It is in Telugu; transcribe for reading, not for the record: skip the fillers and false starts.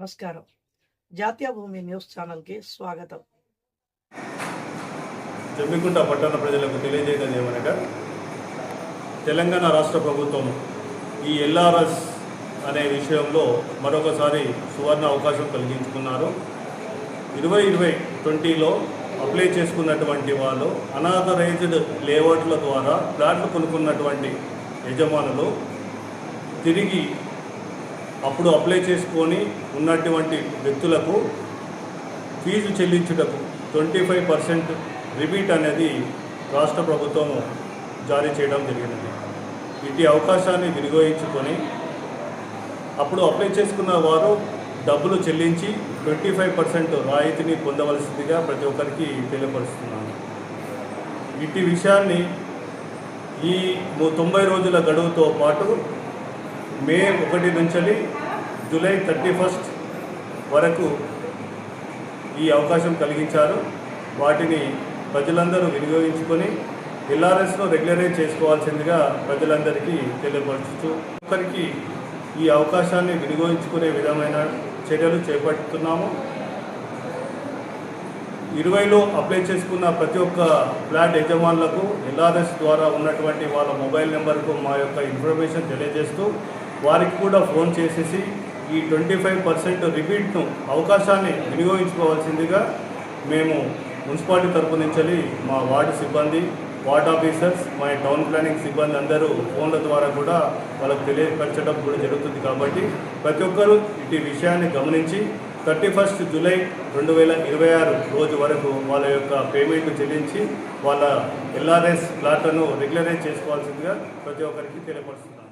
నమస్కారం. జాతీయ భూమి న్యూస్ ఛానల్కి స్వాగతం. జమ్మికుంట పట్టణ ప్రజలకు తెలియజేయడం ఏమనగా, తెలంగాణ రాష్ట్ర ప్రభుత్వం ఈ ఎల్ఆర్ఎస్ అనే విషయంలో మరొకసారి సువర్ణ అవకాశం కలిగించుకున్నారు. 2020-20లో అప్లై చేసుకున్నటువంటి వాళ్ళు అనాథరైజ్డ్ లేఅవుట్ల ద్వారా ఫ్లాట్లు కొనుక్కున్నటువంటి యజమానులు తిరిగి అప్పుడు అప్లై చేసుకొని ఉన్నటువంటి వ్యక్తులకు ఫీజు చెల్లించుటకు 25% రిబీట్ అనేది రాష్ట్ర ప్రభుత్వం జారీ చేయడం జరిగినది. ఇటు అవకాశాన్ని వినియోగించుకొని అప్పుడు అప్లై చేసుకున్న వారు డబ్బులు చెల్లించి 25% రాయితీని పొందవలసిందిగా ప్రతి ఒక్కరికి తెలియపరుస్తున్నాను. ఇటు విషయాన్ని ఈ 90 రోజుల గడువుతో పాటు మే 1 నుంచి జూలై 31 వరకు ఈ అవకాశం కలిగించారు. వాటిని ప్రజలందరూ వినియోగించుకొని ఎల్ఆర్ఎస్ను రెగ్యులరైజ్ చేసుకోవాల్సిందిగా ప్రజలందరికీ తెలియపరుస్తూ ఒక్కరికి ఈ అవకాశాన్ని వినియోగించుకునే విధమైన చర్యలు చేపడుతున్నాము. 20లో అప్లై చేసుకున్న ప్రతి ఒక్క ఫ్లాట్ యజమానులకు ఎల్ఆర్ఎస్ ద్వారా ఉన్నటువంటి వాళ్ళ మొబైల్ నెంబర్కు మా యొక్క ఇన్ఫర్మేషన్ తెలియజేస్తూ వారికి కూడా ఫోన్ చేసేసి ఈ 25% రిబీట్ను అవకాశాన్ని వినియోగించుకోవాల్సిందిగా మేము మున్సిపాలిటీ తరపు నుంచి మా వార్డు సిబ్బంది, వార్డ్ ఆఫీసర్స్, మా టౌన్ ప్లానింగ్ సిబ్బంది అందరూ ఫోన్ల ద్వారా కూడా వాళ్ళకు తెలియపరచడం కూడా జరుగుతుంది. కాబట్టి ప్రతి ఒక్కరూ ఇటు విషయాన్ని గమనించి 31 జూలై 2026 రోజు వరకు వాళ్ళ యొక్క పేమెంట్ చెల్లించి వాళ్ళ ఎల్ఆర్ఎస్ ప్లాట్లను రెగ్యులరైజ్ చేసుకోవాల్సిందిగా ప్రతి ఒక్కరికి తెలియపరుస్తున్నారు.